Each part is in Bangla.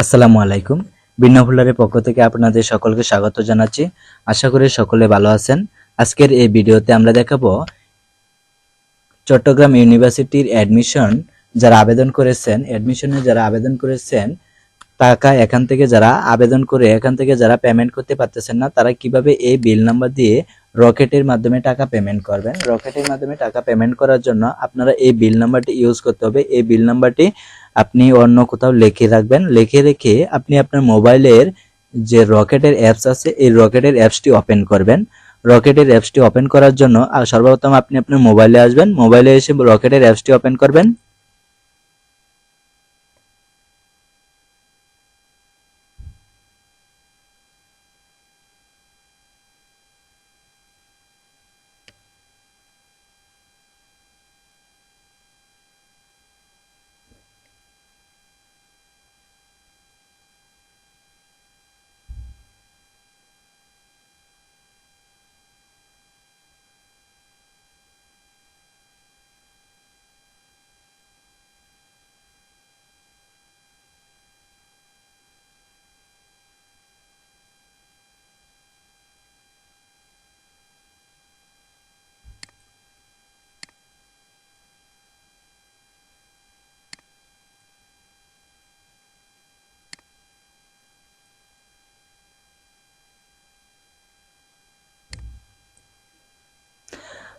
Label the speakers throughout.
Speaker 1: আসসালামু আলাইকুম। বিন্না ফুলারের পক্ষ থেকে আপনাদের সকলকে স্বাগত জানাচ্ছি। আশা করি সকলে ভালো আছেন। আজকের এই ভিডিওতে আমরা দেখাবো চট্টগ্রাম ইউনিভার্সিটির যারা আবেদন করেছেন টাকা এখান থেকে যারা পেমেন্ট করতে পারতেছেন না, তারা কিভাবে এই বিল নাম্বার দিয়ে রকেটের মাধ্যমে টাকা পেমেন্ট করবেন। রকেটের মাধ্যমে টাকা পেমেন্ট করার জন্য আপনারা এই বিল নাম্বারটি ইউজ করতে হবে। এই বিল নাম্বারটি আপনি অন্য কোথাও লিখে রাখবেন। লিখে রেখে আপনি আপনার মোবাইলের যে রকেটের অ্যাপস আছে, এই রকেটের অ্যাপসটি ওপেন করবেন। রকেটের অ্যাপসটি ওপেন করার জন্য সর্বপ্রথম আপনি আপনার মোবাইলে আসবেন। মোবাইলে এসে রকেটের অ্যাপসটি ওপেন করবেন।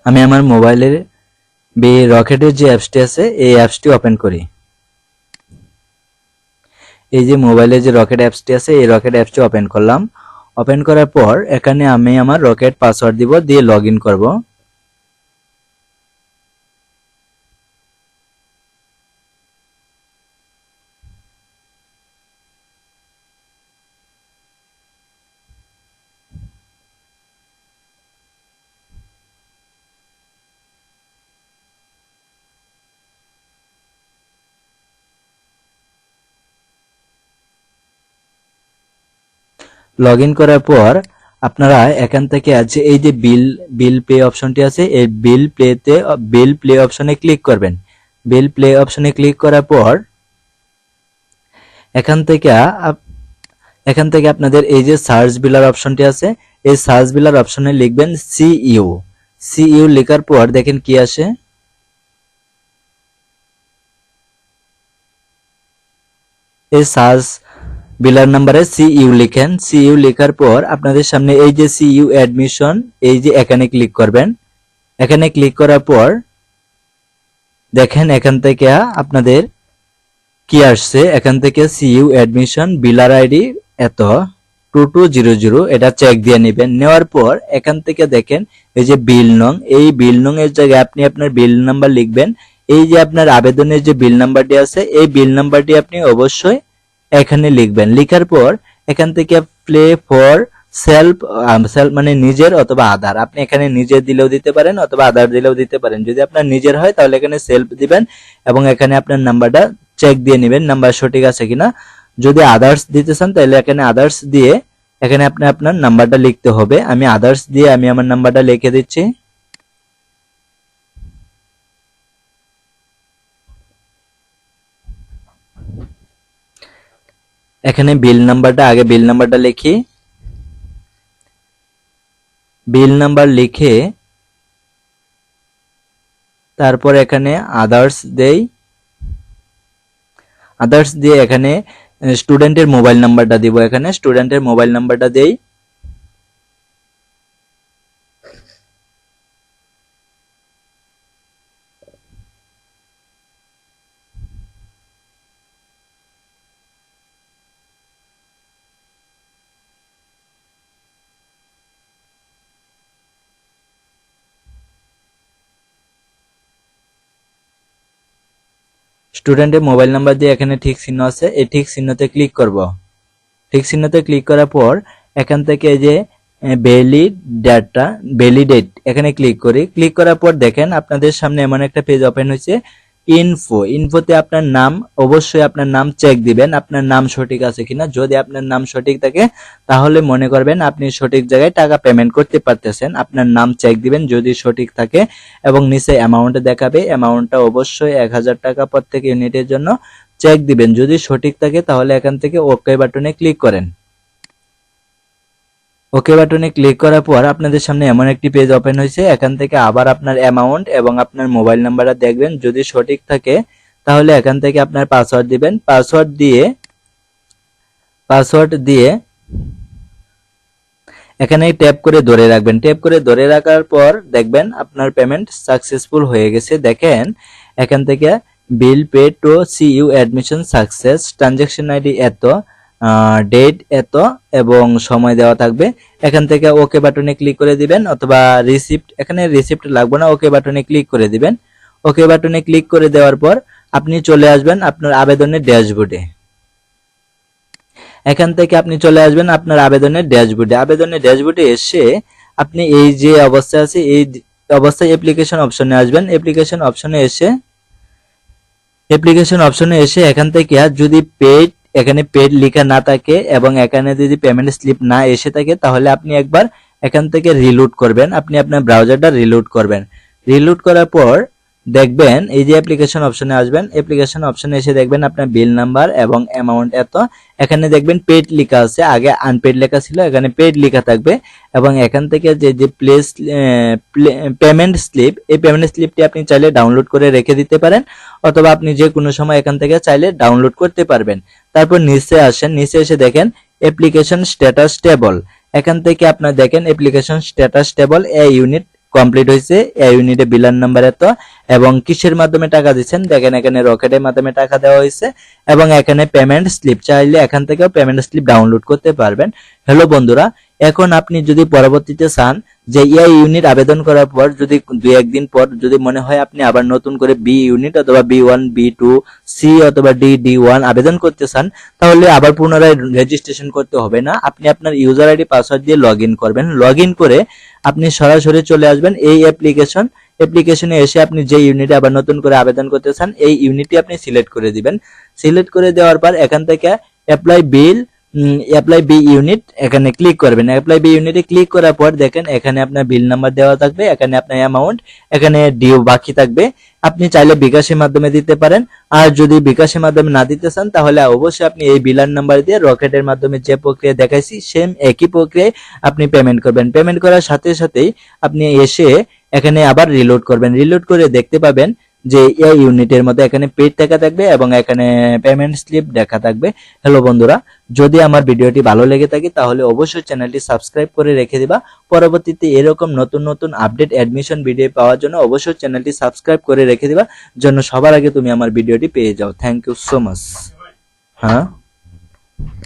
Speaker 1: আমি আমার মোবাইলের রকেটের যে অ্যাপসটি আছে, এই অ্যাপসটি ওপেন করি। এই যে মোবাইলে যে রকেট অ্যাপসটি আছে, এই রকেট অ্যাপসটি ওপেন করলাম। ওপেন করার পর এখানে আমি আমার রকেট পাসওয়ার্ড দিব, দিয়ে লগ ইন করবো। লগ ইন করার পর আপনারা এখান থেকে আছে এই যে বিল পে অপশনটি আছে, এই বিল প্লে অপশনে ক্লিক করবেন। বিল প্লে অপশনে ক্লিক করার পর এখান থেকে আপনাদের এই যে সার্চ বিলার অপশনটি আছে, এই সার্চ বিলার অপশনে লিখবেন সিইউ লেখার পর দেখেন কি আসে। এই সার্চ বিলার নাম্বারে সিইউ লিখেন। সিইউ লেখার পর আপনাদের সামনে এই যে সিইউ অ্যাডমিশন, এই যে এখানে ক্লিক করবেন। এখানে ক্লিক করার পর দেখেন এখান থেকে আপনাদের কি আসছে। এখান থেকে সিইউ অ্যাডমিশন বিলার আইডি এত 2200, এটা চেক দিয়ে নেবেন। নেওয়ার পর এখান থেকে দেখেন এই যে বিল নং, এই বিল নং এর জায়গায় আপনি আপনার বিল নাম্বার লিখবেন। এই যে আপনার আবেদনের যে বিল নাম্বারটি আছে, এই বিল নাম্বারটি আপনি অবশ্যই এখানে লিখবেন। লিখার পর এখান থেকে প্লে ফর সেলফ মানে নিজের অথবা আধার, আপনি এখানে নিজের দিলেও দিতে পারেন অথবা আধার দিলেও দিতে পারেন। যদি আপনার নিজের হয় তাহলে এখানে সেলফ দিবেন এবং এখানে আপনার নাম্বারটা চেক দিয়ে নেবেন নাম্বার সঠিক আছে কিনা। যদি আদার্স দিতে চান তাহলে এখানে আদার্স দিয়ে এখানে আপনি আপনার নাম্বারটা লিখতে হবে। আমি আদার্স দিয়ে আমি আমার নাম্বারটা লিখে দিচ্ছি। এখানে বিল নাম্বারটা লিখি। বিল নাম্বার লিখে তারপর এখানে আদার্স দেই। আদার্স দিয়ে এখানে স্টুডেন্টের মোবাইল নাম্বারটা দিব। এখানে স্টুডেন্টের মোবাইল নাম্বারটা দেই। স্টুডেন্টের মোবাইল নাম্বার দিয়ে এখানে ঠিক চিহ্ন আছে, এই ঠিক চিহ্নতে ক্লিক করব। ঠিক চিহ্নতে ক্লিক করার পর এখান থেকে এই যে ভ্যালিডেট এখানে ক্লিক করি। ক্লিক করার পর দেখেন আপনাদের সামনে এমন একটা পেজ ওপেন হয়েছে, ইনফোতে আপনার নাম, অবশ্যই আপনার নাম চেক দিবেন আপনার নাম সঠিক আছে কিনা। যদি আপনার নাম সঠিক থাকে তাহলে মনে করবেন আপনি সঠিক জায়গায় টাকা পেমেন্ট করতে পারতেছেন। আপনার নাম চেক দিবেন যদি সঠিক থাকে এবং নিচে অ্যামাউন্ট দেখাবে। অ্যামাউন্টটা অবশ্যই 1000 টাকা প্রত্যেক ইউনিটের জন্য। চেক দিবেন, যদি সঠিক থাকে তাহলে এখান থেকে ওকে বাটনে ক্লিক করেন। ওকে বাটনে ক্লিক করার পর আপনাদের সামনে এমন একটি পেজ ওপেন হয়েছে। এখান থেকে আবার আপনার অ্যামাউন্ট এবং আপনার মোবাইল নাম্বারটা দেখবেন, যদি সঠিক থাকে তাহলে এখান থেকে আপনার পাসওয়ার্ড দিবেন। পাসওয়ার্ড দিয়ে এখানে ট্যাপ করে ধরে রাখবেন। ট্যাপ করে ধরে রাখার পর দেখবেন আপনার পেমেন্ট সাকসেসফুল হয়ে গেছে। দেখেন এখান থেকে bill pay to CU admission success, transaction ID এত, ডেট এত এবং সময় দেওয়া থাকবে। এখান থেকে ওকে বাটনে ক্লিক করে দিবেন, অথবা রিসিপ্ট, এখানে রিসিপ্ট লাগবে না, ওকে বাটনে ক্লিক করে দিবেন। ওকে বাটনে ক্লিক করে দেওয়ার পর আপনি চলে আসবেন আপনার আবেদনের ড্যাশবোর্ডে। এখান থেকে আপনি চলে আসবেন আপনার আবেদনের ড্যাশবোর্ডে এসে আপনি এই যে অবস্থায় আছে এই অবস্থায় অ্যাপ্লিকেশন অপশনে আসবেন। অ্যাপ্লিকেশন অপশনে এসে এখান থেকে যদি এখানে পেড লেখা না থাকে এবং এখানে যদি পেমেন্ট স্লিপ না এসে থাকে তাহলে আপনি একবার এখান থেকে রিলোড করবেন। আপনি আপনার ব্রাউজারটা রিলোড করবেন। রিলোড করার পর দেখবেন এই যে অ্যাপ্লিকেশন অপশনে আসবেন। অ্যাপ্লিকেশন অপশনে এসে দেখবেন আপনার বিল নাম্বার এবং অ্যামাউন্ট এত। এখানে দেখবেন পেড লেখা আছে, আগে আনপেড লেখা ছিল, এখানে পেড লেখা থাকবে। এবং এখান থেকে যে পেমেন্ট স্লিপ, এই পেমেন্ট স্লিপটি আপনি চাইলে ডাউনলোড করে রেখে দিতে পারেন, অথবা আপনি যে কোনো সময় এখান থেকে চাইলে ডাউনলোড করতে পারবেন। তারপর নিচে আসেন, নিচে এসে দেখেন অ্যাপ্লিকেশন স্ট্যাটাস টেবল। এখান থেকে আপনার দেখেন অ্যাপ্লিকেশন স্ট্যাটাস টেবল, এ ইউনিট কমপ্লিট হয়েছে, এই ইউনিটে বিলার নাম্বার এত এবং কিসের মাধ্যমে টাকা দিচ্ছেন দেখেন এখানে রকেটের মাধ্যমে টাকা দেওয়া হয়েছে। এবং এখানে পেমেন্ট স্লিপ, চাইলে এখান থেকেও পেমেন্ট স্লিপ ডাউনলোড করতে পারবেন। হ্যালো বন্ধুরা, এখন আপনি যদি পরবর্তীতে চান যে এই ইউনিট আবেদন করার পর যদি 2-1 দিন পর যদি মনে হয় আপনি আবার নতুন করে বি ইউনিট অথবা B1 B2 সি অথবা D1 আবেদন করতে চান, তাহলে আবার পুনরায় রেজিস্ট্রেশন করতে হবে না। আপনি আপনার ইউজার আইডি পাসওয়ার্ড দিয়ে লগইন করবেন। লগইন করে আপনি সরাসরি চলে আসবেন এই অ্যাপ্লিকেশনে এসে আপনি যে ইউনিটে আবার নতুন করে আবেদন করতে চান এই ইউনিটটি আপনি সিলেক্ট করে দিবেন। সিলেক্ট করে দেওয়ার পর এখান থেকে অ্যাপ্লাই বি ইউনিট এখানে ক্লিক করবেন। অ্যাপ্লাই বি ইউনিটে ক্লিক করার পর দেখেন এখানে আপনার বিল নাম্বার দেওয়া থাকবে, এখানে আপনার অ্যামাউন্ট, এখানে ডিউ বাকি থাকবে। আপনি চাইলে বিকাশের মাধ্যমে দিতে পারেন, আর যদি বিকাশের মাধ্যমে না দিতে চান তাহলে অবশ্যই আপনি এই বিলার নাম্বার দিয়ে রকেটের মাধ্যমে যে প্রক্রিয়া দেখাইছি সেম একই প্রক্রিয়ায় আপনি পেমেন্ট করবেন। পেমেন্ট করার সাথে সাথেই আপনি এসে এখানে আবার রিলোড করবেন। রিলোড করে দেখতে পাবেন যে এই ইউনিটের মধ্যে এখানে পেড টাকা থাকবে এবং এখানে পেমেন্ট স্লিপ দেখা থাকবে। হ্যালো বন্ধুরা, যদি আমার ভিডিওটি ভালো লেগে থাকে তাহলে অবশ্যই চ্যানেলটি সাবস্ক্রাইব করে রেখে দিবা। পরবর্তীতে এরকম নতুন নতুন আপডেট অ্যাডমিশন ভিডিও পাওয়ার জন্য অবশ্যই চ্যানেলটি সাবস্ক্রাইব করে রেখে দিবা, জন্য সবার আগে তুমি আমার ভিডিওটি পেয়ে যাও। Thank you so much. হ্যাঁ।